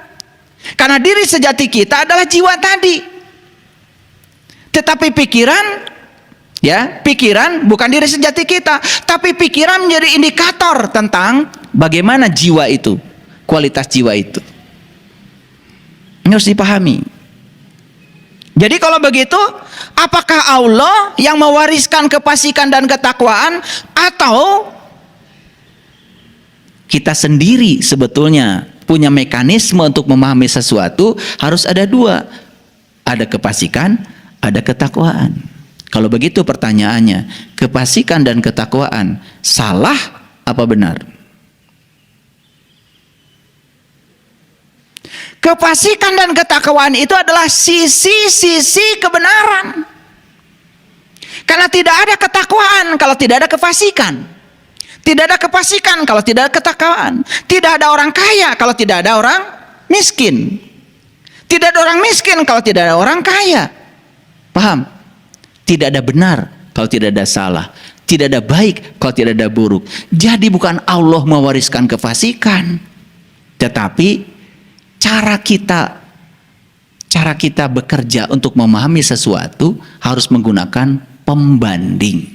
Karena diri sejati kita adalah jiwa tadi. Tetapi pikiran, ya, pikiran bukan diri sejati kita, tapi pikiran menjadi indikator tentang bagaimana jiwa itu, kualitas jiwa itu. Ini harus dipahami. Jadi kalau begitu, apakah Allah yang mewariskan kefasikan dan ketakwaan, atau kita sendiri sebetulnya punya mekanisme untuk memahami sesuatu? Harus ada dua, ada kefasikan, ada ketakwaan. Kalau begitu pertanyaannya, kefasikan dan ketakwaan salah apa benar? Kefasikan dan ketakwaan itu adalah sisi-sisi kebenaran. Karena tidak ada ketakwaan kalau tidak ada kefasikan. Tidak ada kefasikan kalau tidak ada ketakwaan. Tidak ada orang kaya kalau tidak ada orang miskin. Tidak ada orang miskin kalau tidak ada orang kaya. Paham? Tidak ada benar kalau tidak ada salah. Tidak ada baik kalau tidak ada buruk. Jadi bukan Allah mewariskan kefasikan, tetapi cara kita bekerja untuk memahami sesuatu harus menggunakan pembanding.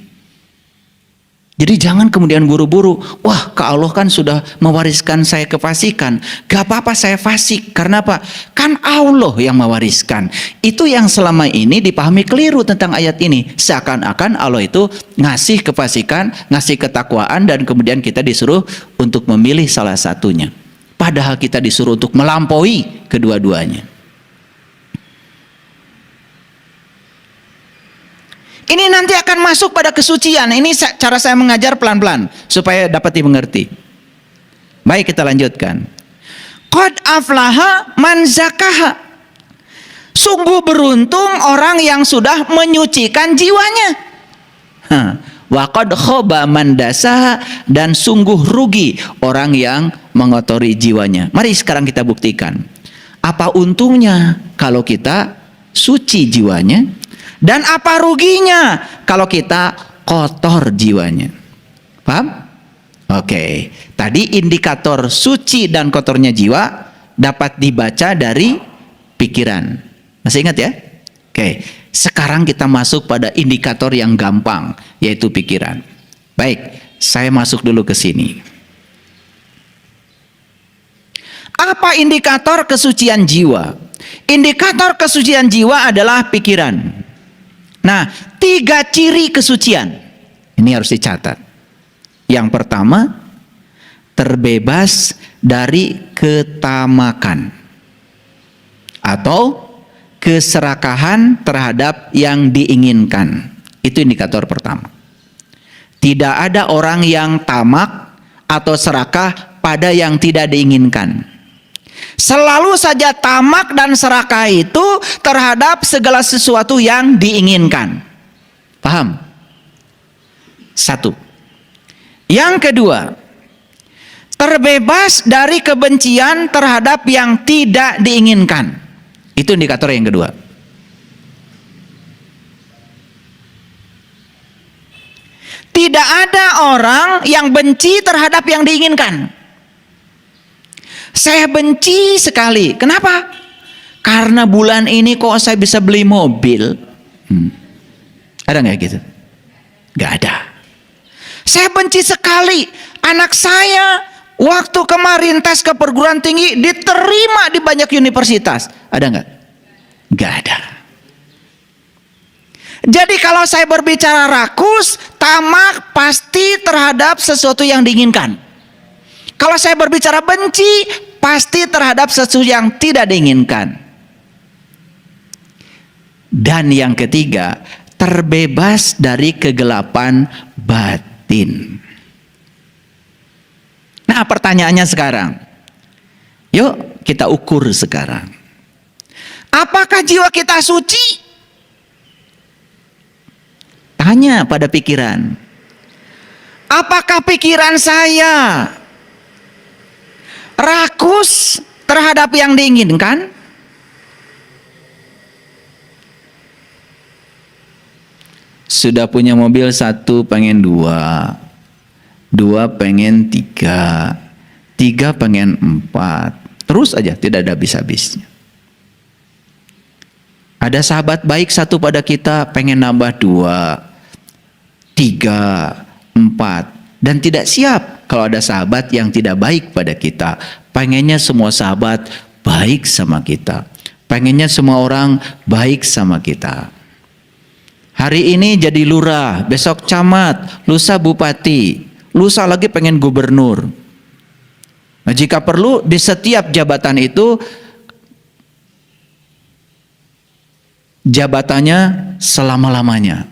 Jadi jangan kemudian buru-buru, wah, ke Allah kan sudah mewariskan saya kefasikan, gak apa-apa saya fasik. Karena apa? Kan Allah yang mewariskan. Itu yang selama ini dipahami keliru tentang ayat ini. Seakan-akan Allah itu ngasih kefasikan, ngasih ketakwaan, dan kemudian kita disuruh untuk memilih salah satunya. Padahal kita disuruh untuk melampaui kedua-duanya. Ini nanti akan masuk pada kesucian. Ini cara saya mengajar pelan-pelan supaya dapat dimengerti. Baik, kita lanjutkan. Qad aflaha man zakaha. Sungguh beruntung orang yang sudah menyucikan jiwanya. Wa qad khaba man dasaha, dan sungguh rugi orang yang mengotori jiwanya. Mari sekarang kita buktikan. Apa untungnya kalau kita suci jiwanya, dan apa ruginya kalau kita kotor jiwanya. Paham? Oke. Tadi indikator suci dan kotornya jiwa dapat dibaca dari pikiran. Masih ingat ya? Oke. Sekarang kita masuk pada indikator yang gampang, yaitu pikiran. Baik, saya masuk dulu ke sini. Apa indikator kesucian jiwa? Indikator kesucian jiwa adalah pikiran. Nah, 3 ciri kesucian. Ini harus dicatat. Yang pertama, terbebas dari ketamakan atau keserakahan terhadap yang diinginkan. Itu indikator pertama. Tidak ada orang yang tamak atau serakah pada yang tidak diinginkan. Selalu saja tamak dan serakah itu terhadap segala sesuatu yang diinginkan. Paham? 1. Yang kedua, terbebas dari kebencian terhadap yang tidak diinginkan. Itu indikator yang kedua. Tidak ada orang yang benci terhadap yang diinginkan. Saya benci sekali. Kenapa? Karena bulan ini kok saya bisa beli mobil. Ada nggak gitu? Nggak ada. Saya benci sekali. Anak saya waktu kemarin tes ke perguruan tinggi diterima di banyak universitas. Ada nggak? Nggak ada. Jadi kalau saya berbicara rakus, tamak pasti terhadap sesuatu yang diinginkan. Kalau saya berbicara benci, pasti terhadap sesuatu yang tidak diinginkan. Dan yang ketiga, terbebas dari kegelapan batin. Nah, pertanyaannya sekarang, yuk kita ukur sekarang. Apakah jiwa kita suci? Tanya pada pikiran. Apakah pikiran saya rakus terhadap yang diinginkan? Sudah punya mobil 1 pengen 2, 2 pengen 3, 3 pengen 4, terus aja tidak ada habis-habisnya. Ada sahabat baik 1 pada kita pengen nambah 2, 3, 4, dan tidak siap kalau ada sahabat yang tidak baik pada kita. Pengennya semua sahabat baik sama kita, pengennya semua orang baik sama kita. Hari ini jadi lurah, besok camat, lusa bupati, lusa lagi pengen gubernur. Nah, jika perlu di setiap jabatan itu jabatannya selama-lamanya.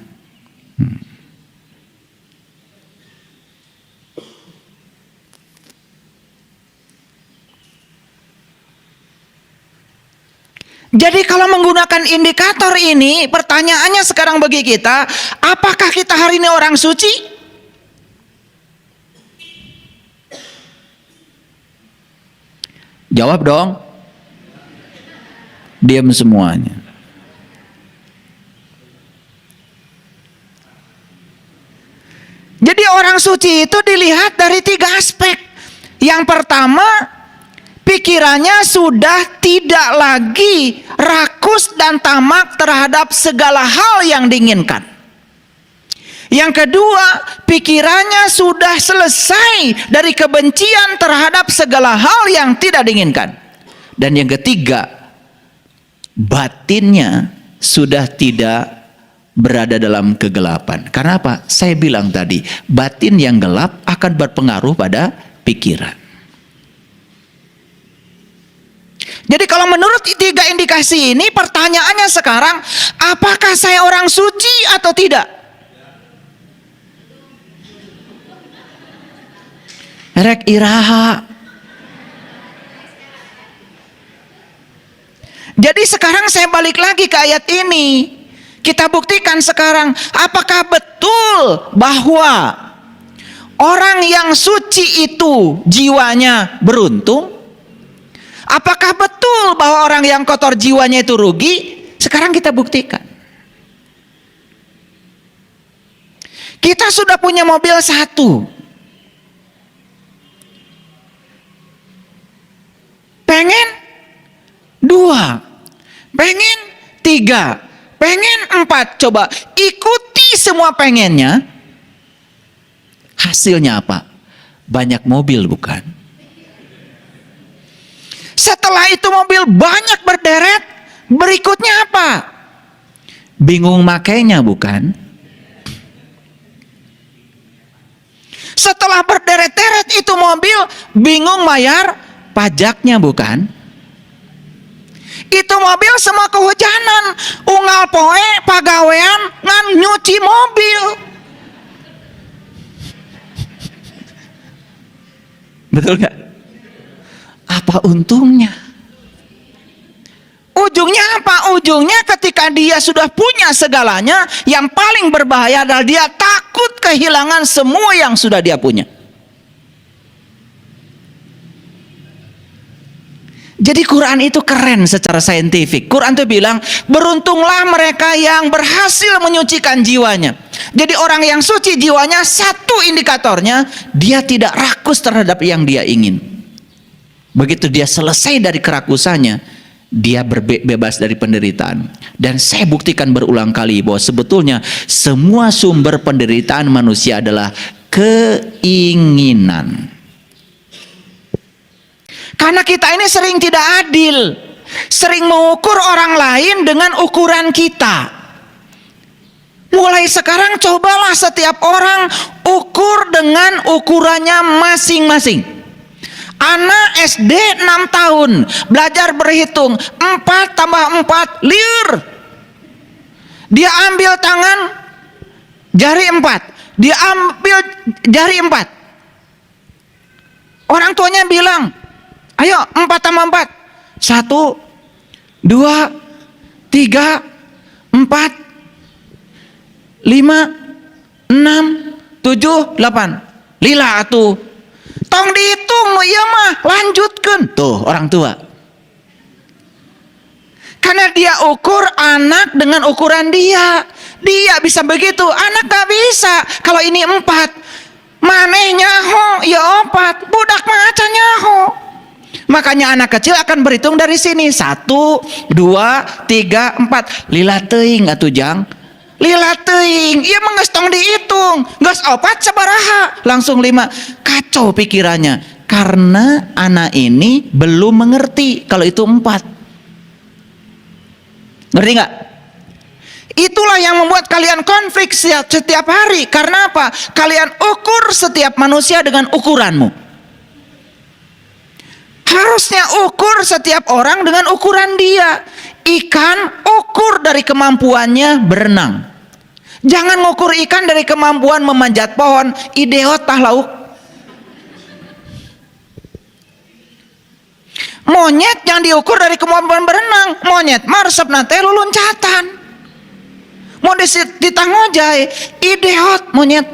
Jadi kalau menggunakan indikator ini, pertanyaannya sekarang bagi kita, apakah kita hari ini orang suci? Jawab dong. Diam semuanya. Jadi orang suci itu dilihat dari 3 aspek. Yang pertama, pikirannya sudah tidak lagi rakus dan tamak terhadap segala hal yang diinginkan. Yang kedua, pikirannya sudah selesai dari kebencian terhadap segala hal yang tidak diinginkan. Dan yang ketiga, batinnya sudah tidak berada dalam kegelapan. Karena apa? Saya bilang tadi, batin yang gelap akan berpengaruh pada pikiran. Jadi kalau menurut 3 indikasi ini, pertanyaannya sekarang, apakah saya orang suci atau tidak? Rek iraha. Jadi sekarang saya balik lagi ke ayat ini. Kita buktikan sekarang, apakah betul bahwa orang yang suci itu jiwanya beruntung? Apakah betul bahwa orang yang kotor jiwanya itu rugi? Sekarang kita buktikan. Kita sudah punya mobil 1. Pengen 2. Pengen 3. Pengen 4. Coba ikuti semua pengennya. Hasilnya apa? Banyak mobil, bukan? Setelah itu mobil banyak berderet, berikutnya apa? Bingung makainya, bukan? Setelah berderet-deret itu mobil, bingung bayar pajaknya, bukan? Itu mobil semua kehujanan, unggal poe pagawean ngan nyuci mobil. Betul gak? Apa untungnya? Ujungnya apa? Ujungnya ketika dia sudah punya segalanya, yang paling berbahaya adalah dia takut kehilangan semua yang sudah dia punya. Jadi Quran itu keren secara saintifik. Quran itu bilang, beruntunglah mereka yang berhasil menyucikan jiwanya. Jadi orang yang suci jiwanya, satu indikatornya, dia tidak rakus terhadap yang dia ingin. Begitu dia selesai dari kerakusannya, dia bebas dari penderitaan. Dan saya buktikan berulang kali bahwa sebetulnya semua sumber penderitaan manusia adalah keinginan. Karena kita ini sering tidak adil, sering mengukur orang lain dengan ukuran kita. Mulai sekarang cobalah setiap orang ukur dengan ukurannya masing-masing. Anak SD 6 tahun belajar berhitung, 4 tambah 4 liur. Dia ambil tangan jari 4, dia ambil jari 4. Orang tuanya bilang, ayo 4 tambah 4, 1, 2, 3, 4, 5, 6, 7, 8. Lila atuh. Tong dihitung nu ieu mah, lanjutkeun. Tuh orang tua. Karena dia ukur anak dengan ukuran dia. Dia bisa begitu, anak gak bisa. Kalau ini 4, maneh nyaho, ya 4. Budak mah acan nyaho. Makanya anak kecil akan berhitung dari sini. 1, 2, 3, 4. Lila teuing atuh Jang. Lila teuing, ieu mah geus tong dihitung. Geus 4 sabaraha? Langsung 5. Kacau pikirannya. Karena anak ini belum mengerti kalau itu 4. Ngerti nggak? Itulah yang membuat kalian konflik setiap hari. Karena apa? Kalian ukur setiap manusia dengan ukuranmu. Harusnya ukur setiap orang dengan ukuran dia. Ikan ukur dari kemampuannya berenang. Jangan ngukur ikan dari kemampuan memanjat pohon. Idiot tah lauk. Monyet yang diukur dari kemampuan berenang. Monyet mah resepna teh luluncatan. Mau ditangojai, idiot monyet.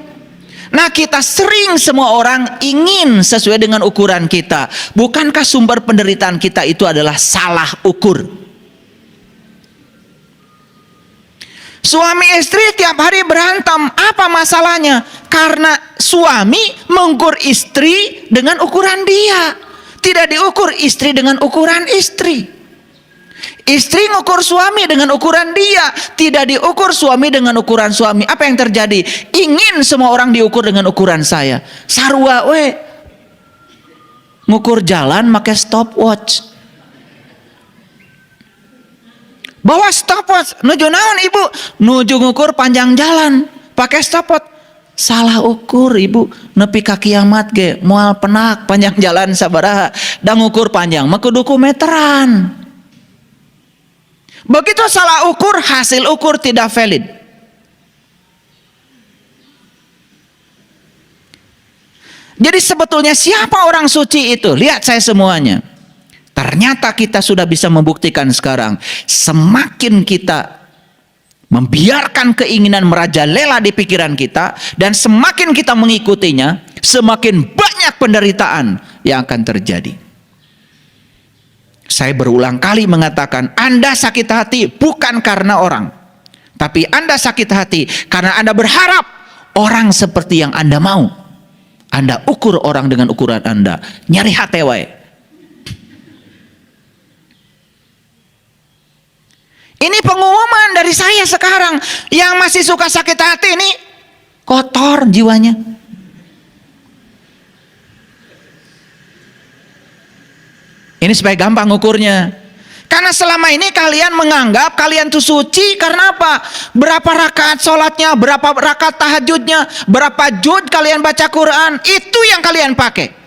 Nah, kita sering semua orang ingin sesuai dengan ukuran kita. Bukankah sumber penderitaan kita itu adalah salah ukur? Suami istri tiap hari berantem. Apa masalahnya? Karena suami mengukur istri dengan ukuran dia. Tidak diukur istri dengan ukuran istri. Istri ngukur suami dengan ukuran dia. Tidak diukur suami dengan ukuran suami. Apa yang terjadi? Ingin semua orang diukur dengan ukuran saya. Sarua we. Ngukur jalan pakai stopwatch. Bawa stopwatch. Nuju naon ibu? Nuju ngukur panjang jalan pakai stopwatch. Salah ukur ibu, nepi ka kiamat ge moal penak panjang jalan sabaraha, da ngukur panjang mah kudu ku meteran. Begitu salah ukur, hasil ukur tidak valid. Jadi sebetulnya siapa orang suci itu? Lihat saya semuanya. Ternyata kita sudah bisa membuktikan sekarang, semakin kita membiarkan keinginan merajalela di pikiran kita dan semakin kita mengikutinya, semakin banyak penderitaan yang akan terjadi. Saya berulang kali mengatakan, Anda sakit hati bukan karena orang, tapi Anda sakit hati karena Anda berharap orang seperti yang Anda mau. Anda ukur orang dengan ukuran Anda, nyari hati wae. Ini pengumuman dari saya sekarang. Yang masih suka sakit hati ini kotor jiwanya. Ini supaya gampang ukurnya. Karena selama ini kalian menganggap kalian tuh suci karena apa? Berapa rakaat sholatnya, berapa rakaat tahajudnya, berapa juz kalian baca Quran, itu yang kalian pakai.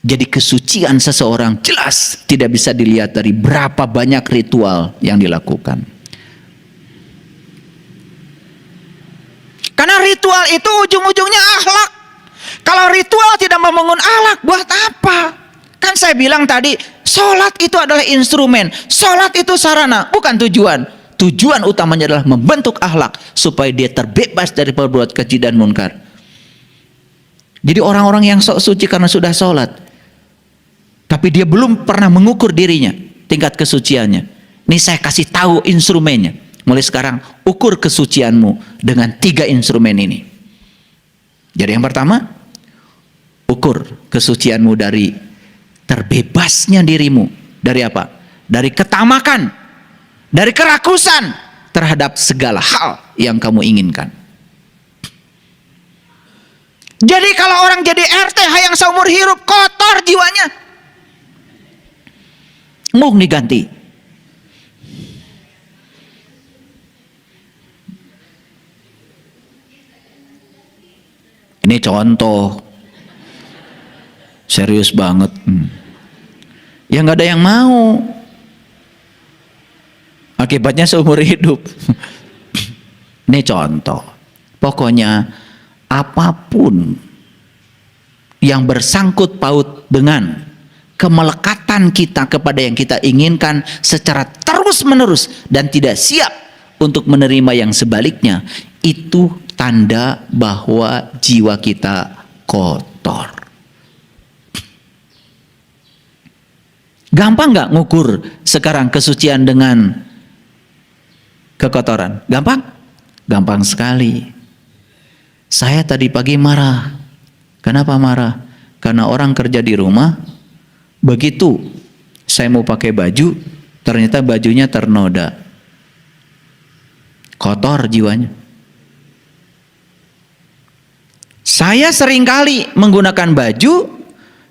Jadi kesucian seseorang jelas tidak bisa dilihat dari berapa banyak ritual yang dilakukan. Karena ritual itu ujung-ujungnya akhlak. Kalau ritual tidak membangun akhlak, buat apa? Kan saya bilang tadi, sholat itu adalah instrumen. Sholat itu sarana, bukan tujuan. Tujuan utamanya adalah membentuk akhlak supaya dia terbebas dari perbuatan keji dan munkar. Jadi orang-orang yang sok suci karena sudah sholat, tapi dia belum pernah mengukur dirinya, tingkat kesuciannya. Ini saya kasih tahu instrumennya. Mulai sekarang, ukur kesucianmu dengan 3 instrumen ini. Jadi yang pertama, ukur kesucianmu dari terbebasnya dirimu. Dari apa? Dari ketamakan, dari kerakusan terhadap segala hal yang kamu inginkan. Jadi kalau orang jadi RT hayang seumur hidup, kotor jiwanya, mau diganti. Ini contoh serius banget. Ya nggak ada yang mau. Akibatnya seumur hidup. Ini contoh. Pokoknya apapun yang bersangkut paut dengan kemelekatan kita kepada yang kita inginkan secara terus-menerus dan tidak siap untuk menerima yang sebaliknya, itu tanda bahwa jiwa kita kotor. Gampang nggak ngukur sekarang kesucian dengan kekotoran? Gampang? Gampang sekali. Saya tadi pagi marah. Kenapa marah? Karena orang kerja di rumah, begitu saya mau pakai baju, ternyata bajunya ternoda. Kotor jiwanya. Saya seringkali menggunakan baju,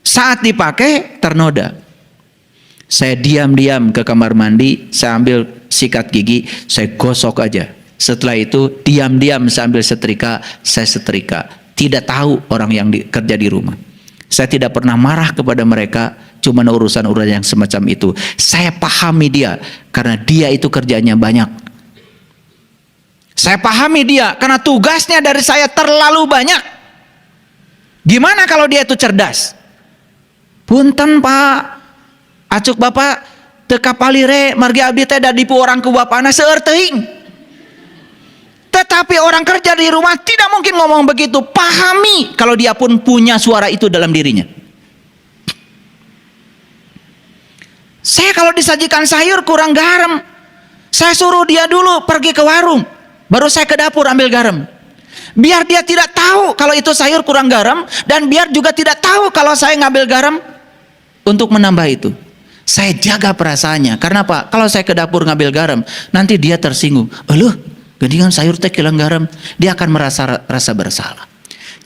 saat dipakai ternoda. Saya diam-diam ke kamar mandi, saya ambil sikat gigi, saya gosok aja. Setelah itu diam-diam saya ambil setrika, saya setrika. Tidak tahu orang yang kerja di rumah. Saya tidak pernah marah kepada mereka, cuma urusan-urusan yang semacam itu. Saya pahami dia, karena dia itu kerjanya banyak. Saya pahami dia, karena tugasnya dari saya terlalu banyak. Gimana kalau dia itu cerdas? Punten Pak, acuk Bapak teka palire margi abdi teh da dipu orang ku bapana seueur teuing. Tetapi orang kerja di rumah tidak mungkin ngomong begitu. Pahami kalau dia pun punya suara itu dalam dirinya. Saya kalau disajikan sayur kurang garam, saya suruh dia dulu pergi ke warung, baru saya ke dapur ambil garam. Biar dia tidak tahu kalau itu sayur kurang garam, dan biar juga tidak tahu kalau saya ngambil garam untuk menambah itu. Saya jaga perasaannya. Karena Pak, kalau saya ke dapur ngambil garam, nanti dia tersinggung. Aduh, geningan sayur teh kilang garam. Dia akan merasa rasa bersalah.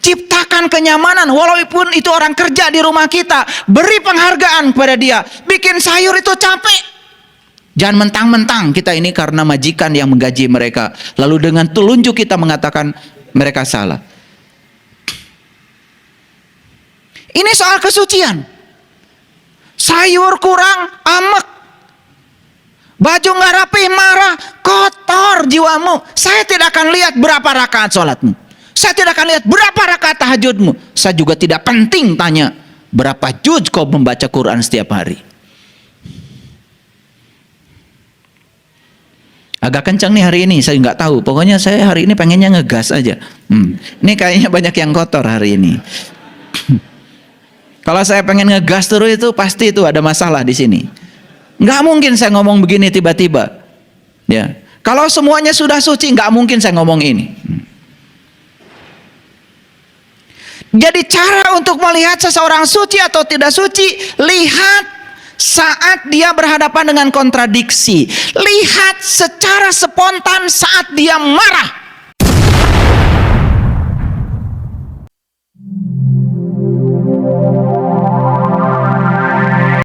Ciptakan kenyamanan, walaupun itu orang kerja di rumah kita. Beri penghargaan kepada dia. Bikin sayur itu capek. Jangan mentang-mentang kita ini karena majikan yang menggaji mereka, lalu dengan telunjuk kita mengatakan mereka salah. Ini soal kesucian. Sayur kurang, amek. Baju nggak rapi, marah, kotor jiwamu. Saya tidak akan lihat berapa rakaat sholatmu. Saya tidak akan lihat berapa rakaat tahajudmu. Saya juga tidak penting tanya berapa juz kau membaca Quran setiap hari. Agak kencang nih hari ini, saya nggak tahu. Pokoknya saya hari ini pengennya ngegas aja. Ini kayaknya banyak yang kotor hari ini. Kalau saya pengen ngegas terus itu pasti itu ada masalah di sini. Nggak mungkin saya ngomong begini tiba-tiba. Ya, kalau semuanya sudah suci, nggak mungkin saya ngomong ini. Jadi cara untuk melihat seseorang suci atau tidak suci, lihat saat dia berhadapan dengan kontradiksi. Lihat secara spontan saat dia marah.